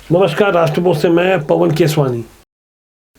नमस्कार, राष्ट्रपोस्ट से मैं पवन केसवानी।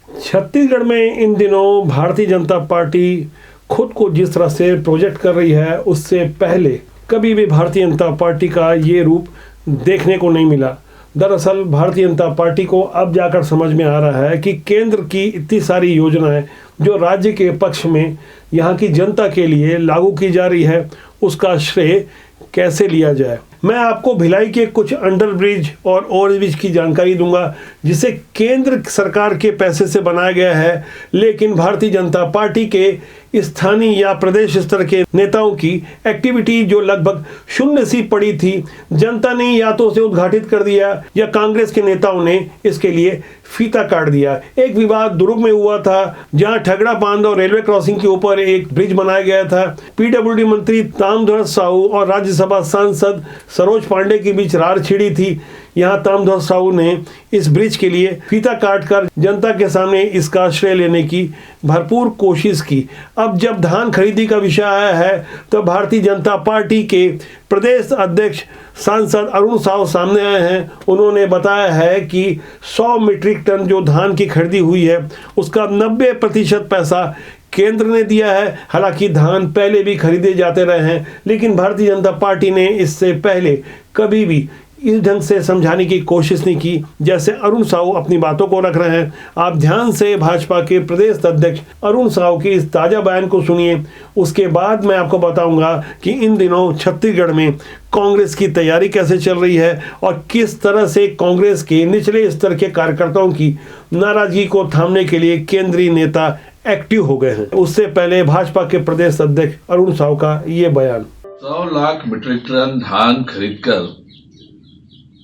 छत्तीसगढ़ में इन दिनों भारतीय जनता पार्टी खुद को जिस तरह से प्रोजेक्ट कर रही है, उससे पहले कभी भी भारतीय जनता पार्टी का ये रूप देखने को नहीं मिला। दरअसल भारतीय जनता पार्टी को अब जाकर समझ में आ रहा है कि केंद्र की इतनी सारी योजनाएं जो राज्य के पक्ष में यहाँ की जनता के लिए लागू की जा रही है, उसका श्रेय कैसे लिया जाए। मैं आपको भिलाई के कुछ अंडरब्रिज और ओवरब्रिज की जानकारी दूंगा, जिसे केंद्र सरकार के पैसे से बनाया गया है, लेकिन भारतीय जनता पार्टी के स्थानीय या प्रदेश स्तर के नेताओं की एक्टिविटी जो लगभग शून्य सी पड़ी थी, जनता ने या तो उसे उद्घाटित कर दिया या कांग्रेस के नेताओं ने इसके लिए फीता काट दिया। एक विवाद दुर्ग में हुआ था, जहां ठगड़ा बांध और रेलवे क्रॉसिंग के ऊपर एक ब्रिज बनाया गया था। पीडब्ल्यूडी मंत्री ताम्रध्वज साहू और राज्यसभा सांसद सरोज पांडे के बीच रार छिड़ी थी। यहाँ ताम्रध्वज साहू ने इस ब्रिज के लिए फीता काटकर जनता के सामने इसका श्रेय लेने की भरपूर कोशिश की। अब जब धान खरीदी का विषय आया है, तो भारतीय जनता पार्टी के प्रदेश अध्यक्ष सांसद अरुण साव सामने आए हैं। उन्होंने बताया है कि 100 मीट्रिक टन जो धान की खरीदी हुई है, उसका 90% पैसा केंद्र ने दिया है। हालांकि धान पहले भी खरीदे जाते रहे हैं, लेकिन भारतीय जनता पार्टी ने इससे पहले कभी भी इस ढंग से समझाने की कोशिश नहीं की जैसे अरुण साहू अपनी बातों को रख रहे हैं। आप ध्यान से भाजपा के प्रदेश अध्यक्ष अरुण साहू की इस ताजा बयान को सुनिए, उसके बाद मैं आपको बताऊंगा कि इन दिनों छत्तीसगढ़ में कांग्रेस की तैयारी कैसे चल रही है और किस तरह से कांग्रेस के निचले स्तर के कार्यकर्ताओं की नाराजगी को थामने के लिए केंद्रीय नेता एक्टिव हो गए हैं। उससे पहले भाजपा के प्रदेश अध्यक्ष अरुण साहू का ये बयान। 100 लाख मीट्रिक टन धान खरीदकर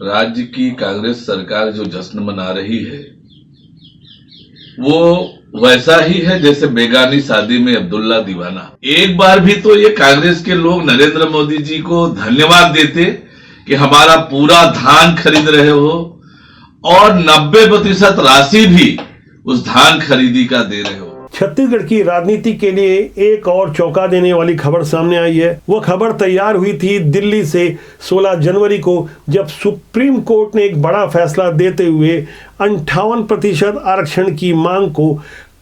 राज्य की कांग्रेस सरकार जो जश्न मना रही है, वो वैसा ही है जैसे बेगानी शादी में अब्दुल्ला दीवाना। एक बार भी तो ये कांग्रेस के लोग नरेंद्र मोदी जी को धन्यवाद देते कि हमारा पूरा धान खरीद रहे हो और 90% राशि भी उस धान खरीदी का दे रहे हो। छत्तीसगढ़ की राजनीति के लिए एक और चौंका देने वाली खबर सामने आई है। वह खबर तैयार हुई थी दिल्ली से 16 जनवरी को, जब सुप्रीम कोर्ट ने एक बड़ा फैसला देते हुए 58% आरक्षण की मांग को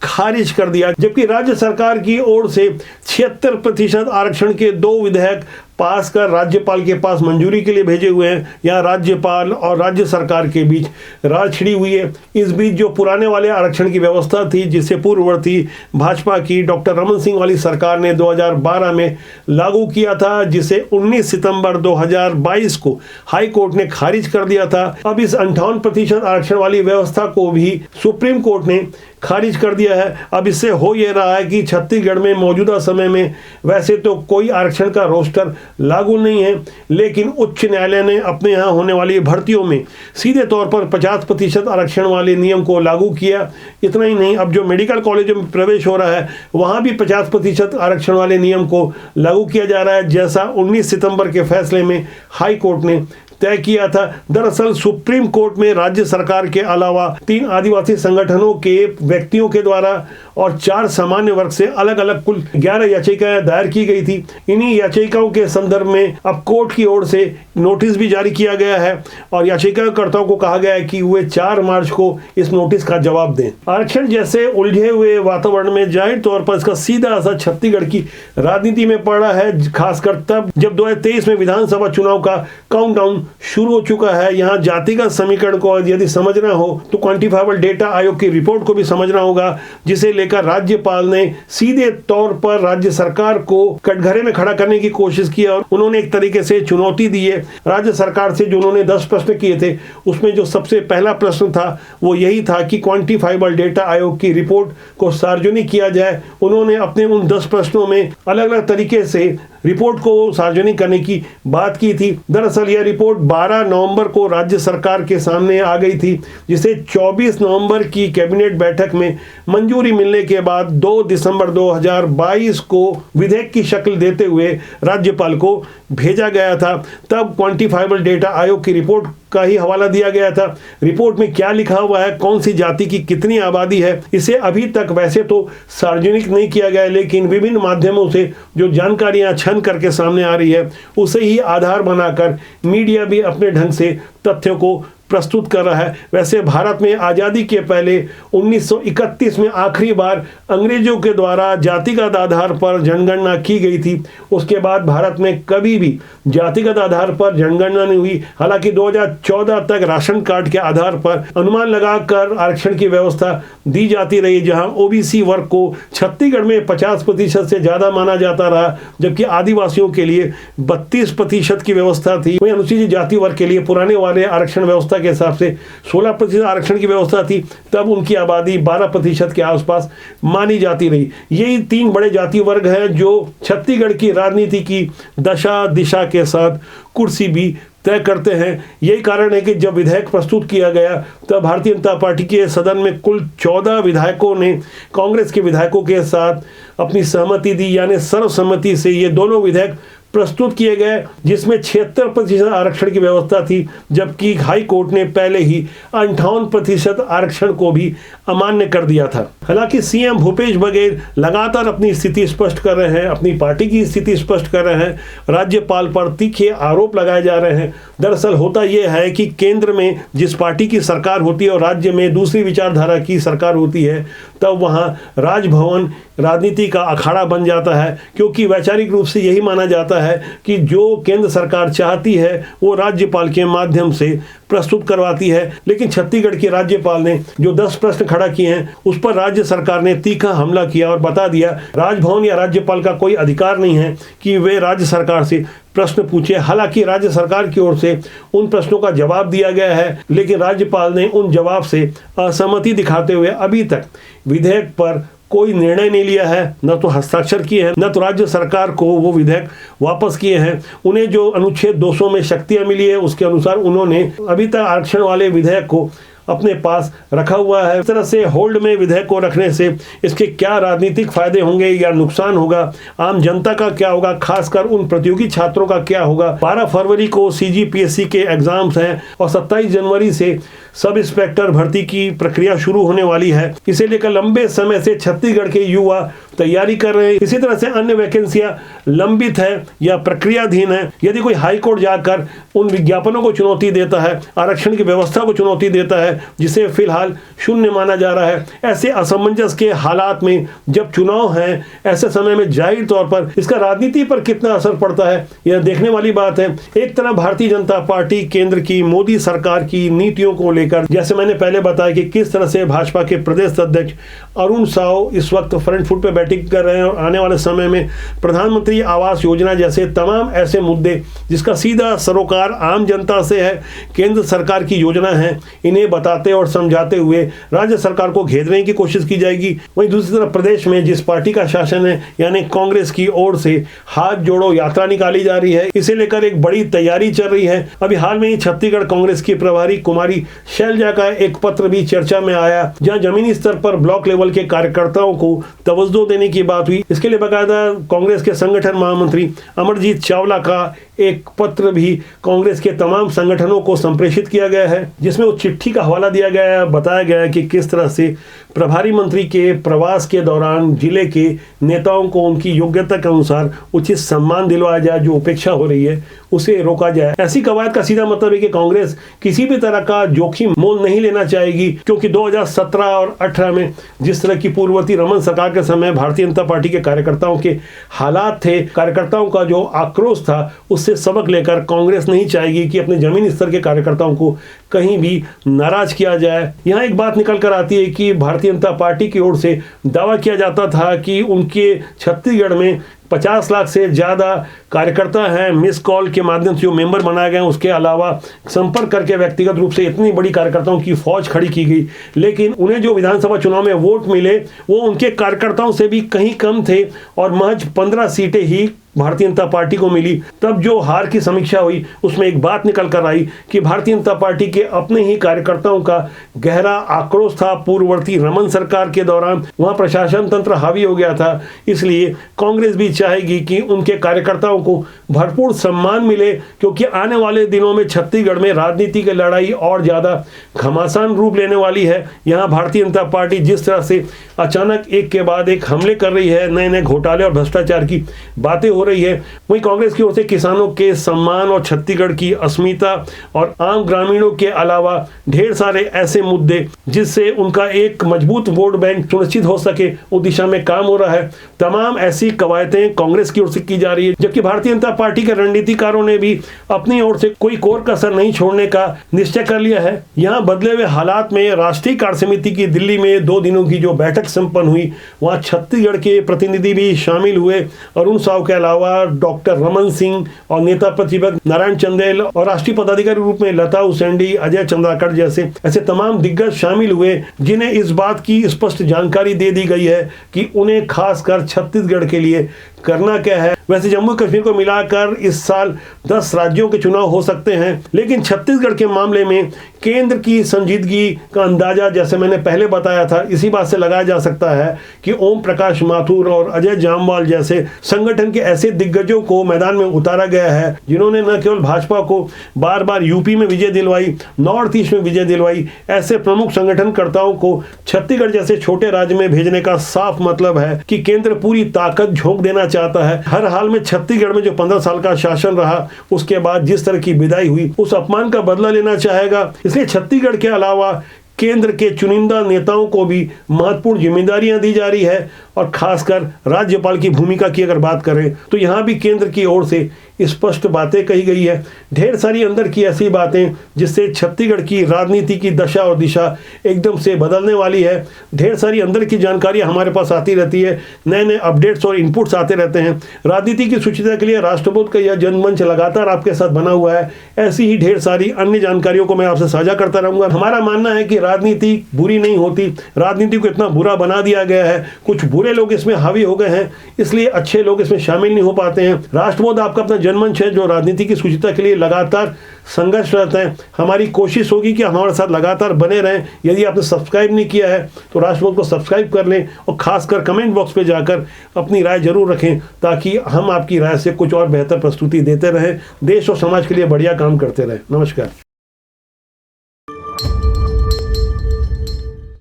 खारिज कर दिया, जबकि राज्य सरकार की ओर से 76% आरक्षण के 2 विधेयक पास कर राज्यपाल के पास मंजूरी के लिए भेजे हुए हैं। यहाँ राज्यपाल और राज्य सरकार के बीच रार छिड़ी हुई है। इस बीच जो पुराने वाले आरक्षण की व्यवस्था थी, जिसे पूर्ववर्ती भाजपा की डॉक्टर रमन सिंह वाली सरकार ने 2012 में लागू किया था, जिसे 19 सितंबर 2022 को हाई कोर्ट ने खारिज कर दिया था। अब इस 58% आरक्षण वाली व्यवस्था को भी सुप्रीम कोर्ट ने खारिज कर दिया है। अब इससे हो यह रहा है कि छत्तीसगढ़ में मौजूदा समय में वैसे तो कोई आरक्षण का रोस्टर लागू नहीं है, लेकिन उच्च न्यायालय ने अपने यहाँ होने वाली भर्तियों में सीधे तौर पर 50% आरक्षण वाले नियम को लागू किया। इतना ही नहीं, अब जो मेडिकल कॉलेजों में प्रवेश हो रहा है, वहाँ भी 50% आरक्षण वाले नियम को लागू किया जा रहा है, जैसा 19 सितंबर के फैसले में हाई कोर्ट ने तय किया था। दरअसल सुप्रीम कोर्ट में राज्य सरकार के अलावा 3 आदिवासी संगठनों के व्यक्तियों के द्वारा और 4 सामान्य वर्ग से अलग अलग कुल 11 याचिकाएं दायर की गई थी। इन्हीं याचिकाओं के संदर्भ में अब कोर्ट की ओर से नोटिस भी जारी किया गया है और याचिकाकर्ताओं को कहा गया है कि वे 4 मार्च को इस नोटिस का जवाब दें। आरक्षण जैसे उलझे हुए वातावरण में जाहिर तौर पर इसका सीधा असर छत्तीसगढ़ की राजनीति में पड़ा है, खासकर तब जब 2023 में विधानसभा चुनाव का काउंटडाउन शुरू हो चुका है। यहाँ जातिगत समीकरण को यदि समझना हो तो क्वांटिफाइबल डेटा आयोग की रिपोर्ट को भी समझना होगा, जिसे लेकर राज्यपाल ने सीधे तौर पर राज्य सरकार को कटघरे में खड़ा करने की कोशिश की और उन्होंने एक तरीके से चुनौती दी है राज्य सरकार से। जो उन्होंने 10 प्रश्न किए थे, उसमें जो सबसे पहला प्रश्न था वो यही था कि क्वांटिफाइबल डेटा आयोग की रिपोर्ट को सार्वजनिक किया जाए। उन्होंने अपने उन 10 प्रश्नों में अलग अलग तरीके से रिपोर्ट को सार्वजनिक करने की बात की थी। दरअसल यह रिपोर्ट 12 नवंबर को राज्य सरकार के सामने आ गई थी, जिसे 24 नवंबर की कैबिनेट बैठक में मंजूरी मिलने के बाद 2 दिसंबर 2022 को विधेयक की शक्ल देते हुए राज्यपाल को भेजा गया था। तब क्वांटिफाइबल डेटा आयोग की रिपोर्ट का ही हवाला दिया गया था। रिपोर्ट में क्या लिखा हुआ है, कौन सी जाति की कितनी आबादी है, इसे अभी तक वैसे तो सार्वजनिक नहीं किया गया, लेकिन विभिन्न माध्यमों से जो जानकारियां छन करके सामने आ रही है, उसे ही आधार बनाकर मीडिया भी अपने ढंग से तथ्यों को प्रस्तुत कर रहा है। वैसे भारत में आज़ादी के पहले 1931 में आखिरी बार अंग्रेजों के द्वारा जातिगत आधार पर जनगणना की गई थी। उसके बाद भारत में कभी भी जातिगत आधार पर जनगणना नहीं हुई। हालांकि 2014 तक राशन कार्ड के आधार पर अनुमान लगाकर आरक्षण की व्यवस्था दी जाती रही, जहां ओबीसी वर्ग को छत्तीसगढ़ में 50% से ज्यादा माना जाता रहा, जबकि आदिवासियों के लिए 32% की व्यवस्था थी। वहीं अनुसूचित जाति वर्ग के लिए पुराने वाले आरक्षण व्यवस्था के हिसाब से 16% आरक्षण की व्यवस्था थी। तब उनकी आबादी 12% के आसपास मानी जाती रही। यही 3 बड़े जाति वर्ग हैं जो छत्तीसगढ़ की राजनीति की दशा दिशा के साथ कुर्सी भी तय करते हैं। यही कारण है कि जब विधेयक प्रस्तुत किया गया तब भारतीय जनता पार्टी के सदन में कुल 14 विधायकों ने कांग्रेस के विधायकों के साथ अपनी सहमति दी, यानी सर्वसम्मति से ये दोनों विधेयक प्रस्तुत किए गए, जिसमें 76% आरक्षण की व्यवस्था थी, जबकि हाई कोर्ट ने पहले ही 58% आरक्षण को भी अमान्य कर दिया था। हालांकि सीएम भूपेश बघेल लगातार अपनी स्थिति स्पष्ट कर रहे हैं, अपनी पार्टी की स्थिति स्पष्ट कर रहे हैं, राज्यपाल पर तीखे आरोप लगाए जा रहे हैं। दरअसल होता यह है कि केंद्र में जिस पार्टी की सरकार होती है और राज्य में दूसरी विचारधारा की सरकार होती है, तब वहाँ राजभवन राजनीति का अखाड़ा बन जाता है, क्योंकि वैचारिक रूप से यही माना जाता है कि जो केंद्र सरकार चाहती है वो राज्यपाल के माध्यम से प्रस्तुत करवाती है। लेकिन छत्तीसगढ़ के राज्यपाल ने जो 10 प्रश्न खड़ा किए हैं उस पर राज्य सरकार ने तीखा हमला किया और बता दिया राजभवन या राज्यपाल का कोई अधिकार नहीं है कि वे राज्य सरकार से प्रश्न पूछे। हालांकि राज्य सरकार की ओर से उन प्रश्नों का जवाब दिया गया है, लेकिन राज्यपाल ने उन जवाब से असहमति दिखाते हुए अभी तक विधेयक पर कोई निर्णय नहीं लिया है, न तो हस्ताक्षर किए हैं, न तो राज्य सरकार को वो विधेयक वापस किए हैं। उन्हें जो अनुच्छेद 200 में शक्तियां मिली है उसके अनुसार उन्होंने अभी तक आरक्षण वाले विधेयक को अपने पास रखा हुआ है। इस तरह से होल्ड में विधेयक को रखने से इसके क्या राजनीतिक फायदे होंगे या नुकसान होगा, आम जनता का क्या होगा, खासकर उन प्रतियोगी छात्रों का क्या होगा। 12 फरवरी को सीजीपीएससी के एग्जाम्स हैं और 27 जनवरी से सब इंस्पेक्टर भर्ती की प्रक्रिया शुरू होने वाली है। इसे लेकर लंबे समय से छत्तीसगढ़ के युवा तैयारी कर रहे हैं। इसी तरह से अन्य वैकेंसियां लंबित है या प्रक्रियाधीन है। यदि कोई हाई कोर्ट जाकर उन विज्ञापनों को चुनौती देता है, आरक्षण की व्यवस्था को चुनौती देता है, जिसे फिलहाल शून्य माना जा रहा है, ऐसे असमंजस के हालात में जब चुनाव है, ऐसे समय में जाहिर तौर पर इसका राजनीति पर कितना असर पड़ता है यह देखने वाली बात है। एक तरफ भारतीय जनता पार्टी केंद्र की मोदी सरकार की नीतियों को लेकर, जैसे मैंने पहले बताया कि किस तरह से भाजपा के प्रदेश अध्यक्ष अरुण साव इस वक्त फ्रंट फुट पे बैटिंग कर रहे हैं और आने वाले समय में प्रधानमंत्री आवास योजना जैसे तमाम ऐसे मुद्दे जिसका सीधा सरोकार आम जनता से है, केंद्र सरकार की योजना है, इन्हें बताते और समझाते हुए राज्य सरकार को घेरने की कोशिश की जाएगी। वहीं दूसरी तरफ प्रदेश में जिस पार्टी का शासन है यानी कांग्रेस की ओर से हाथ जोड़ो यात्रा निकाली जा रही है, इसे लेकर एक बड़ी तैयारी चल रही है। अभी हाल में ही छत्तीसगढ़ कांग्रेस की प्रभारी कुमारी शैलजा का एक पत्र भी चर्चा में आया, जहां जमीनी स्तर पर ब्लॉक लेवल के कार्यकर्ताओं को तवज्जो देने की बात हुई। इसके लिए बाकायदा कांग्रेस के संगठन महामंत्री अमरजीत चावला का एक पत्र भी कांग्रेस के तमाम संगठनों को संप्रेषित किया गया है, जिसमें उस चिट्ठी का हवाला दिया गया है, बताया गया है कि किस तरह से प्रभारी मंत्री के प्रवास के दौरान जिले के नेताओं को उनकी योग्यता के अनुसार उचित सम्मान दिलवाया जाए, जो उपेक्षा हो रही है उसे रोका जाए। ऐसी कवायद का सीधा मतलब है कि कांग्रेस किसी भी तरह का जोखिम मोल नहीं लेना चाहेगी, क्योंकि 2017 और 18 में जिस तरह की पूर्ववर्ती रमन सरकार के समय भारतीय जनता पार्टी के कार्यकर्ताओं के हालात थे, कार्यकर्ताओं का जो आक्रोश था, उससे सबक लेकर कांग्रेस नहीं चाहेगी कि अपने जमीनी स्तर के कार्यकर्ताओं को कहीं भी नाराज किया जाए। यहाँ एक बात निकल कर आती है कि भारतीय जनता पार्टी की ओर से दावा किया जाता था कि उनके छत्तीसगढ़ में 50 लाख से ज़्यादा कार्यकर्ता हैं, मिस कॉल के माध्यम से जो मेंबर बनाए गए हैं, उसके अलावा संपर्क करके व्यक्तिगत रूप से इतनी बड़ी कार्यकर्ताओं की फौज खड़ी की गई। लेकिन उन्हें जो विधानसभा चुनाव में वोट मिले वो उनके कार्यकर्ताओं से भी कहीं कम थे और महज 15 सीटें ही भारतीय जनता पार्टी को मिली। तब जो हार की समीक्षा हुई उसमें एक बात निकल कर आई कि भारतीय जनता पार्टी के अपने ही कार्यकर्ताओं का गहरा आक्रोश था। पूर्ववर्ती रमन सरकार के दौरान वहां प्रशासन तंत्र हावी हो गया था, इसलिए कांग्रेस भी चाहेगी कि उनके कार्यकर्ताओं को भरपूर सम्मान मिले, क्योंकि आने वाले दिनों में छत्तीसगढ़ में राजनीति की लड़ाई और ज़्यादा घमासान रूप लेने वाली है। यहाँ भारतीय जनता पार्टी जिस तरह से अचानक एक के बाद एक हमले कर रही है, नए नए घोटाले और भ्रष्टाचार की बातें हो रही है, वहीं कांग्रेस की ओर से किसानों के सम्मान और छत्तीसगढ़ की अस्मिता और आम ग्रामीणों के अलावा ढेर सारे ऐसे मुद्दे जिससे उनका एक मजबूत वोट बैंक सुनिश्चित हो सके, उस दिशा में काम हो रहा है। तमाम ऐसी कवायतें कांग्रेस की ओर से की जा रही है, जबकि भारतीय जनता पार्टी के रणनीतिकारों ने भी अपनी ओर से कोई कोर कसर नहीं छोड़ने का निश्चय कर लिया है। यहाँ बदले हुए हालात में राष्ट्रीय कार्य समिति की दिल्ली में 2 दिनों की जो बैठक संपन्न हुई, वहाँ छत्तीसगढ़ के प्रतिनिधि भी शामिल हुए। अरुण साव के अलावा डॉक्टर रमन सिंह और नेता प्रतिपक्ष नारायण चंदेल और राष्ट्रीय पदाधिकारी रूप में लता उसेंडी, अजय चंद्राकर जैसे ऐसे तमाम दिग्गज शामिल हुए, जिन्हें इस बात की स्पष्ट जानकारी दे दी गई है कि उन्हें खासकर छत्तीसगढ़ के लिए करना क्या है। वैसे जम्मू कश्मीर को मिलाकर इस साल 10 राज्यों के चुनाव हो सकते हैं, लेकिन छत्तीसगढ़ के मामले में केंद्र की संजीदगी का अंदाजा, जैसे मैंने पहले बताया था, इसी बात से लगाया जा सकता है कि ओम प्रकाश माथुर और अजय जामवाल जैसे संगठन के ऐसे दिग्गजों को मैदान में उतारा गया है, जिन्होंने न केवल भाजपा को बार बार यूपी में विजय दिलवाई, नॉर्थ ईस्ट में विजय दिलवाई, ऐसे प्रमुख संगठनकर्ताओं को छत्तीसगढ़ जैसे छोटे राज्य में भेजने का साफ मतलब है कि केंद्र पूरी ताकत झोंक देना चाहता है। हर हाल में छत्तीसगढ़ में जो 15 साल का शासन रहा, उसके बाद जिस तरह की विदाई हुई, उस अपमान का बदला लेना चाहेगा। इसलिए छत्तीसगढ़ के अलावा केंद्र के चुनिंदा नेताओं को भी महत्वपूर्ण जिम्मेदारियां दी जा रही है, और खासकर राज्यपाल की भूमिका की अगर बात करें तो यहां भी केंद्र की ओर से स्पष्ट बातें कही गई है। ढेर सारी अंदर की ऐसी बातें जिससे छत्तीसगढ़ की राजनीति की दशा और दिशा एकदम से बदलने वाली है। ढेर सारी अंदर की जानकारी हमारे पास आती रहती है, नए नए अपडेट्स और इनपुट्स आते रहते हैं। राजनीति की सुचिता के लिए राष्ट्रबोध का यह जनमंच लगातार आपके साथ बना हुआ है। ऐसी ही ढेर सारी अन्य जानकारियों को मैं आपसे साझा करता रहूंगा। हमारा मानना है कि राजनीति बुरी नहीं होती, राजनीति को इतना बुरा बना दिया गया है, कुछ बुरे लोग इसमें हावी हो गए हैं, इसलिए अच्छे लोग इसमें शामिल नहीं हो पाते हैं। राष्ट्रबोध आपका अपना जनमंच है जो राजनीति की सुचिता के लिए लगातार संघर्षरत है। हमारी कोशिश होगी कि हमारे साथ लगातार बने रहें। यदि आपने सब्सक्राइब नहीं किया है तो राष्ट्रबोध को सब्सक्राइब कर लें, और खासकर कमेंट बॉक्स पे जाकर अपनी राय जरूर रखें, ताकि हम आपकी राय से कुछ और बेहतर प्रस्तुति देते रहें, देश और समाज के लिए बढ़िया काम करते रहें। नमस्कार।